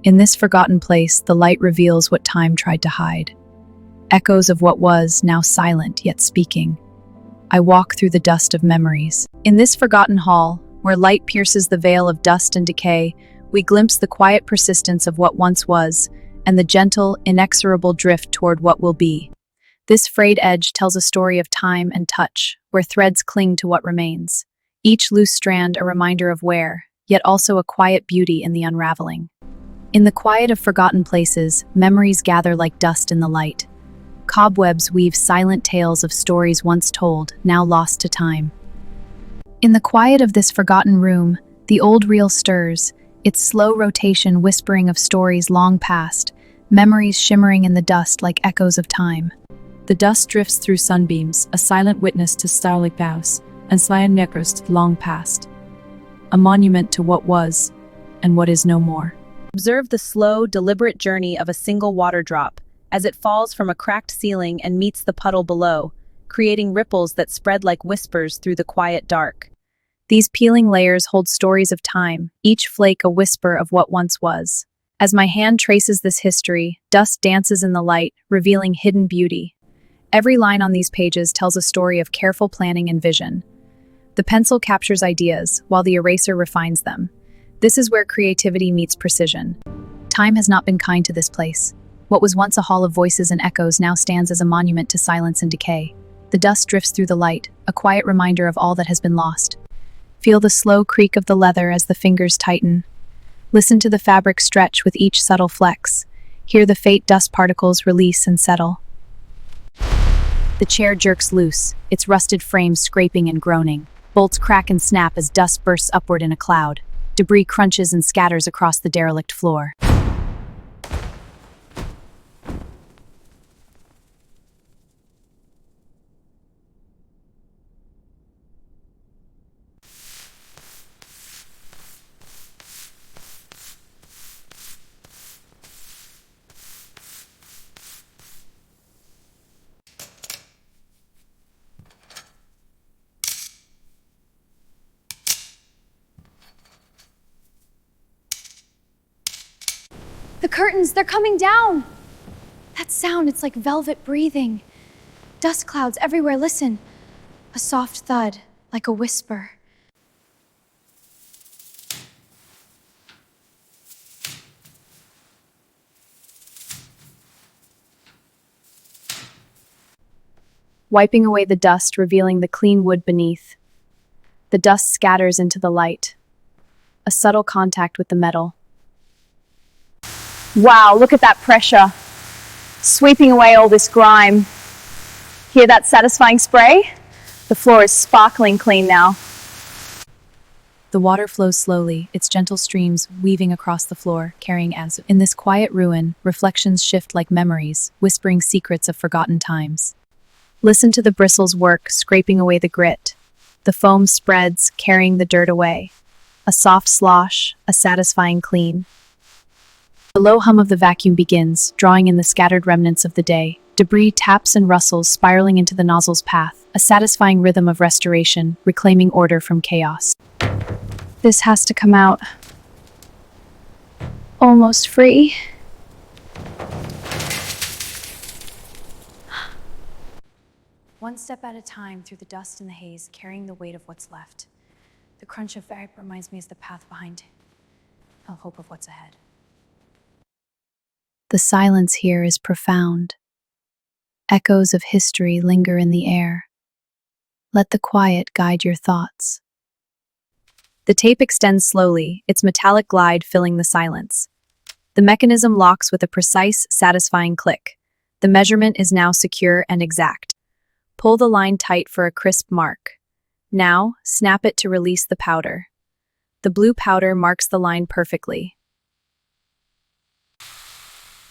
In this forgotten place, the light reveals what time tried to hide. Echoes of what was, now silent, yet speaking. I walk through the dust of memories. In this forgotten hall, where light pierces the veil of dust and decay, we glimpse the quiet persistence of what once was, and the gentle, inexorable drift toward what will be. This frayed edge tells a story of time and touch, where threads cling to what remains. Each loose strand a reminder of wear, yet also a quiet beauty in the unraveling. In the quiet of forgotten places, memories gather like dust in the light. Cobwebs weave silent tales of stories once told, now lost to time. In the quiet of this forgotten room, the old reel stirs, its slow rotation whispering of stories long past, memories shimmering in the dust like echoes of time. The dust drifts through sunbeams, a silent witness to starlit past, and Slian Nekrust long past. A monument to what was, and what is no more. Observe the slow, deliberate journey of a single water drop, as it falls from a cracked ceiling and meets the puddle below, creating ripples that spread like whispers through the quiet dark. These peeling layers hold stories of time, each flake a whisper of what once was. As my hand traces this history, dust dances in the light, revealing hidden beauty. Every line on these pages tells a story of careful planning and vision. The pencil captures ideas, while the eraser refines them. This is where creativity meets precision. Time has not been kind to this place. What was once a hall of voices and echoes now stands as a monument to silence and decay. The dust drifts through the light, a quiet reminder of all that has been lost. Feel the slow creak of the leather as the fingers tighten. Listen to the fabric stretch with each subtle flex. Hear the faint dust particles release and settle. The chair jerks loose, its rusted frame scraping and groaning. Bolts crack and snap as dust bursts upward in a cloud. Debris crunches and scatters across the derelict floor. The curtains, they're coming down! That sound, it's like velvet breathing. Dust clouds everywhere, listen. A soft thud, like a whisper. Wiping away the dust, revealing the clean wood beneath. The dust scatters into the light. A subtle contact with the metal. Wow, look at that pressure. Sweeping away all this grime. Hear that satisfying spray? The floor is sparkling clean now. The water flows slowly, its gentle streams weaving across the floor, carrying as in this quiet ruin, reflections shift like memories, whispering secrets of forgotten times. Listen to the bristles work, scraping away the grit. The foam spreads, carrying the dirt away. A soft slosh, a satisfying clean. The low hum of the vacuum begins, drawing in the scattered remnants of the day. Debris taps and rustles, spiraling into the nozzle's path, a satisfying rhythm of restoration, reclaiming order from chaos. This has to come out. Almost free. One step at a time through the dust and the haze, carrying the weight of what's left. The crunch of vapor reminds me of the path behind. I'll hope of what's ahead. The silence here is profound. Echoes of history linger in the air. Let the quiet guide your thoughts. The tape extends slowly, its metallic glide filling the silence. The mechanism locks with a precise, satisfying click. The measurement is now secure and exact. Pull the line tight for a crisp mark. Now, snap it to release the powder. The blue powder marks the line perfectly.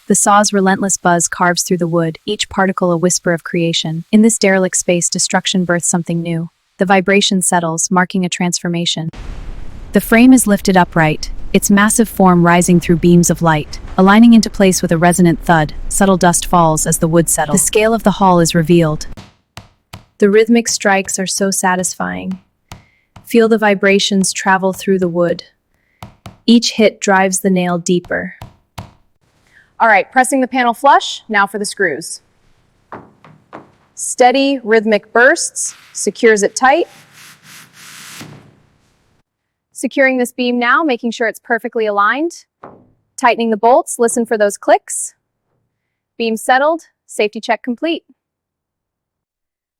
The saw's relentless buzz carves through the wood, each particle a whisper of creation. In this derelict space, destruction births something new. The vibration settles, marking a transformation. The frame is lifted upright, its massive form rising through beams of light. Aligning into place with a resonant thud, subtle dust falls as the wood settles. The scale of the hall is revealed. The rhythmic strikes are so satisfying. Feel the vibrations travel through the wood. Each hit drives the nail deeper. All right, pressing the panel flush, now for the screws. Steady, rhythmic bursts, secures it tight. Securing this beam now, making sure it's perfectly aligned. Tightening the bolts, listen for those clicks. Beam settled, safety check complete.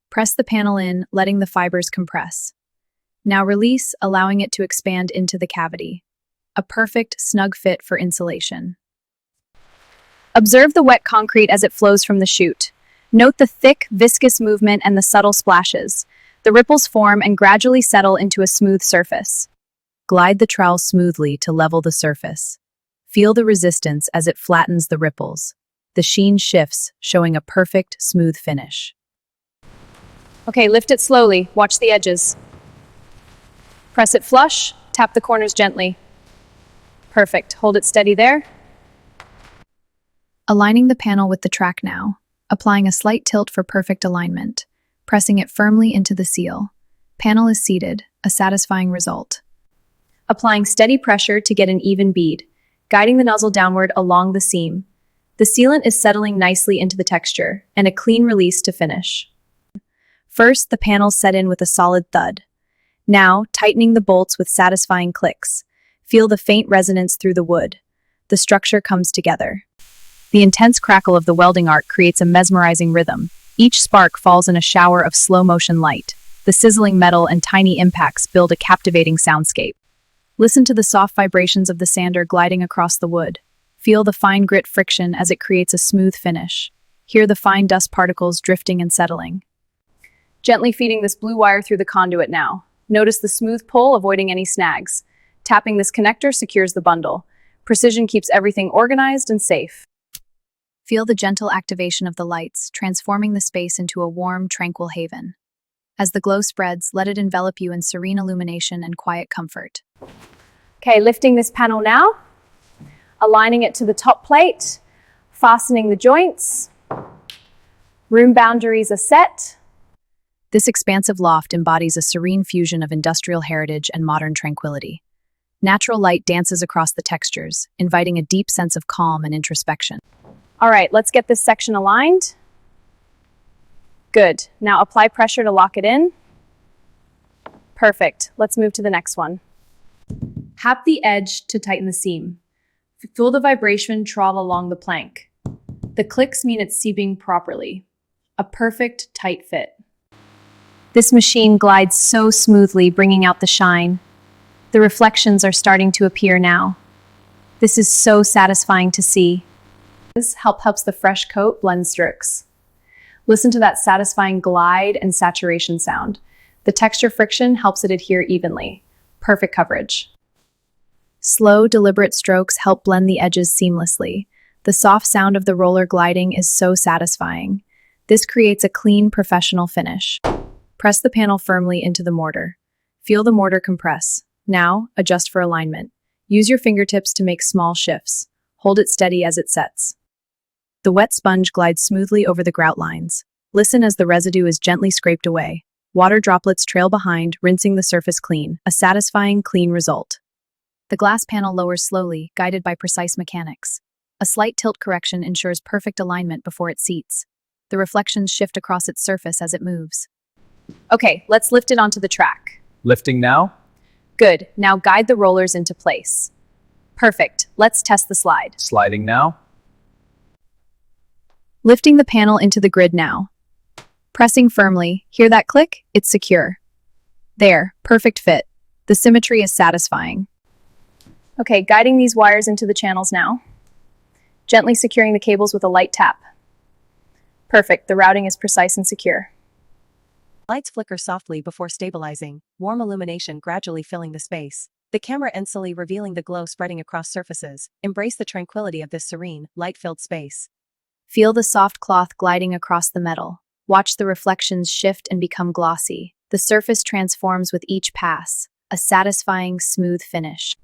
Press the panel in, letting the fibers compress. Now release, allowing it to expand into the cavity. A perfect, snug fit for insulation. Observe the wet concrete as it flows from the chute. Note the thick, viscous movement and the subtle splashes. The ripples form and gradually settle into a smooth surface. Glide the trowel smoothly to level the surface. Feel the resistance as it flattens the ripples. The sheen shifts, showing a perfect, smooth finish. Okay, lift it slowly. Watch the edges. Press it flush. Tap the corners gently. Perfect. Hold it steady there. Aligning the panel with the track now. Applying a slight tilt for perfect alignment. Pressing it firmly into the seal. Panel is seated, a satisfying result. Applying steady pressure to get an even bead. Guiding the nozzle downward along the seam. The sealant is settling nicely into the texture, and a clean release to finish. First, the panels set in with a solid thud. Now, tightening the bolts with satisfying clicks. Feel the faint resonance through the wood. The structure comes together. The intense crackle of the welding arc creates a mesmerizing rhythm. Each spark falls in a shower of slow-motion light. The sizzling metal and tiny impacts build a captivating soundscape. Listen to the soft vibrations of the sander gliding across the wood. Feel the fine grit friction as it creates a smooth finish. Hear the fine dust particles drifting and settling. Gently feeding this blue wire through the conduit now. Notice the smooth pull, avoiding any snags. Tapping this connector secures the bundle. Precision keeps everything organized and safe. Feel the gentle activation of the lights, transforming the space into a warm, tranquil haven. As the glow spreads, let it envelop you in serene illumination and quiet comfort. Okay, lifting this panel now. Aligning it to the top plate. Fastening the joints. Room boundaries are set. This expansive loft embodies a serene fusion of industrial heritage and modern tranquility. Natural light dances across the textures, inviting a deep sense of calm and introspection. All right, let's get this section aligned. Good. Now apply pressure to lock it in. Perfect. Let's move to the next one. Hap the edge to tighten the seam. Feel the vibration travel along the plank. The clicks mean it's seeping properly. A perfect, tight fit. This machine glides so smoothly, bringing out the shine. The reflections are starting to appear now. This is so satisfying to see. This helps the fresh coat blend strokes. Listen to that satisfying glide and saturation sound. The texture friction helps it adhere evenly. Perfect coverage. Slow, deliberate strokes help blend the edges seamlessly. The soft sound of the roller gliding is so satisfying. This creates a clean, professional finish. Press the panel firmly into the mortar. Feel the mortar compress. Now, adjust for alignment. Use your fingertips to make small shifts. Hold it steady as it sets. The wet sponge glides smoothly over the grout lines. Listen as the residue is gently scraped away. Water droplets trail behind, rinsing the surface clean. A satisfying, clean result. The glass panel lowers slowly, guided by precise mechanics. A slight tilt correction ensures perfect alignment before it seats. The reflections shift across its surface as it moves. Okay, let's lift it onto the track. Lifting now? Good. Now guide the rollers into place. Perfect. Let's test the slide. Sliding now? Lifting the panel into the grid now. Pressing firmly. Hear that click? It's secure. There, perfect fit. The symmetry is satisfying. Okay, guiding these wires into the channels now. Gently securing the cables with a light tap. Perfect. The routing is precise and secure. Lights flicker softly before stabilizing, warm illumination gradually filling the space. The camera instantly revealing the glow spreading across surfaces. Embrace the tranquility of this serene, light-filled space. Feel the soft cloth gliding across the metal. Watch the reflections shift and become glossy. The surface transforms with each pass, a satisfying, smooth finish.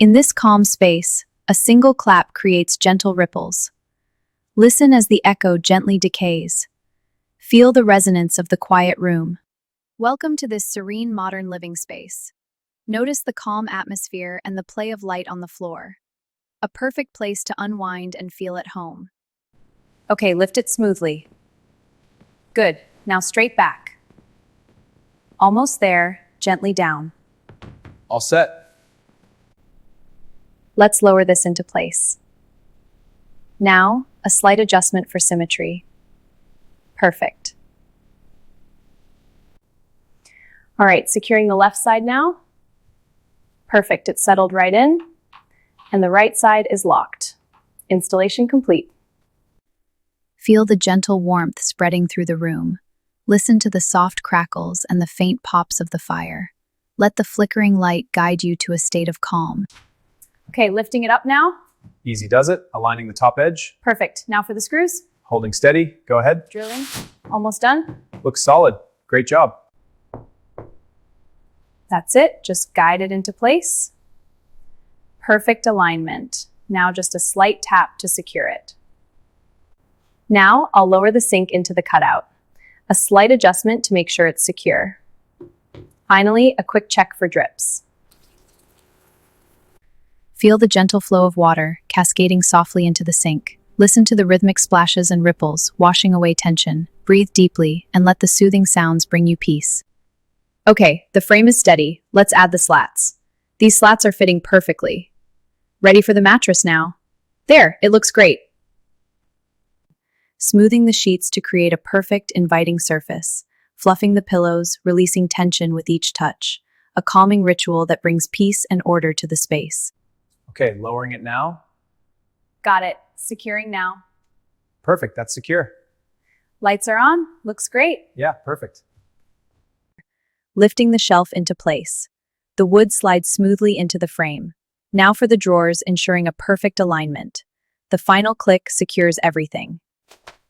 In this calm space, a single clap creates gentle ripples. Listen as the echo gently decays. Feel the resonance of the quiet room. Welcome to this serene modern living space. Notice the calm atmosphere and the play of light on the floor. a perfect place to unwind and feel at home. Okay, lift it smoothly. Good. Now straight back. Almost there, gently down. All set. Let's lower this into place. Now, a slight adjustment for symmetry. Perfect. All right, securing the left side now. Perfect, it's settled right in. And the right side is locked. Installation complete. Feel the gentle warmth spreading through the room. Listen to the soft crackles and the faint pops of the fire. Let the flickering light guide you to a state of calm. Okay, lifting it up now. Easy does it. Aligning the top edge. Perfect. Now for the screws. Holding steady. Go ahead. Drilling. Almost done. Looks solid. Great job. That's it. Just guide it into place. Perfect alignment. Now just a slight tap to secure it. Now I'll lower the sink into the cutout. A slight adjustment to make sure it's secure. Finally, a quick check for drips. Feel the gentle flow of water cascading softly into the sink. Listen to the rhythmic splashes and ripples, washing away tension. Breathe deeply and let the soothing sounds bring you peace. Okay, the frame is steady. Let's add the slats. These slats are fitting perfectly. Ready for the mattress now. There, it looks great. Smoothing the sheets to create a perfect, inviting surface. Fluffing the pillows, releasing tension with each touch. A calming ritual that brings peace and order to the space. Okay, lowering it now. Got it. Securing now. Perfect. That's secure. Lights are on. Looks great. Yeah, perfect. Lifting the shelf into place. The wood slides smoothly into the frame. Now for the drawers, ensuring a perfect alignment. The final click secures everything.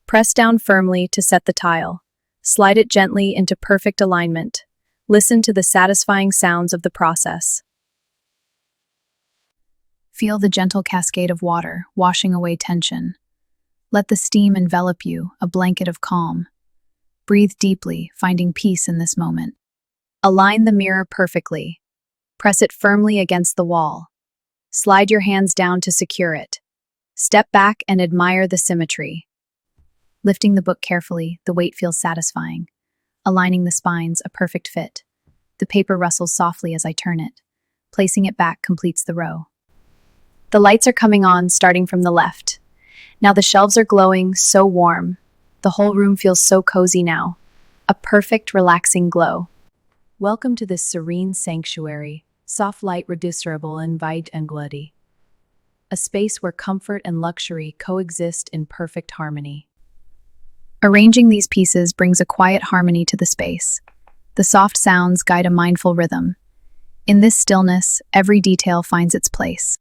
Press down firmly to set the tile. Slide it gently into perfect alignment. Listen to the satisfying sounds of the process. Feel the gentle cascade of water, washing away tension. Let the steam envelop you, a blanket of calm. Breathe deeply, finding peace in this moment. Align the mirror perfectly. Press it firmly against the wall. Slide your hands down to secure it. Step back and admire the symmetry. Lifting the book carefully, the weight feels satisfying. Aligning the spines, a perfect fit. The paper rustles softly as I turn it. Placing it back completes the row. The lights are coming on, starting from the left. Now the shelves are glowing, so warm. The whole room feels so cozy now. A perfect, relaxing glow. Welcome to this serene sanctuary, soft light redistributable and wide and bloody. A space where comfort and luxury coexist in perfect harmony. Arranging these pieces brings a quiet harmony to the space. The soft sounds guide a mindful rhythm. In this stillness, every detail finds its place.